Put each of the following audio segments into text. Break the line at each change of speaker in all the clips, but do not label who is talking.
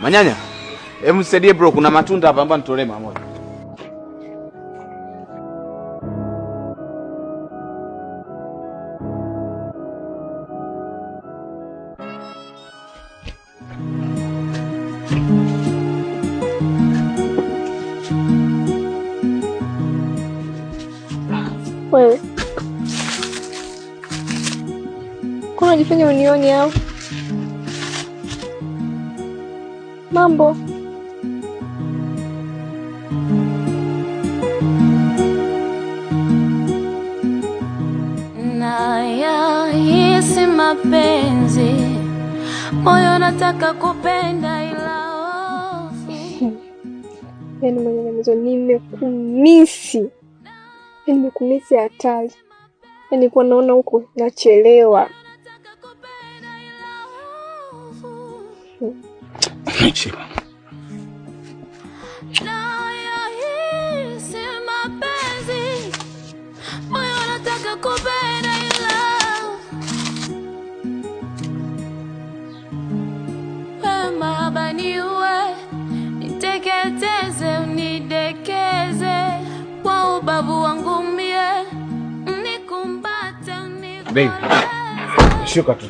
Manyanya, hebu nisaidie bro, kuna matunda hapa ambapo nitolee mara moja.
Wewe kuna jifanya unioni au mambo?
Nayahisi mapenzi, moyo nataka kupenda ila hofu.
Yaani mwenye nimekumisi. Nimekumisi hatari. Yaani kwa naona huko nachelewa.
Nichelewa.
Nayahisi mapenzi, moyo nataka kupenda ila mahaba niue, niteketeze, unidekeze kwa ubavu wangu mie, nikumbate,
Baby, shuka tu.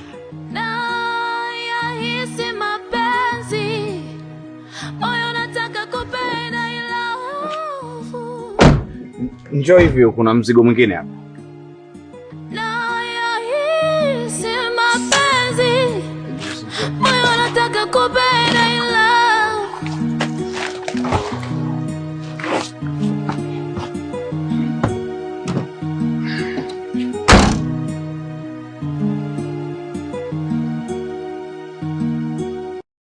Nayahisi mapenzi, moyo nataka kupenda ila hofu.
Njoo hivyo, kuna mzigo mwingine hapa.
Nayahisi mapenzi, moyo nataka kupenda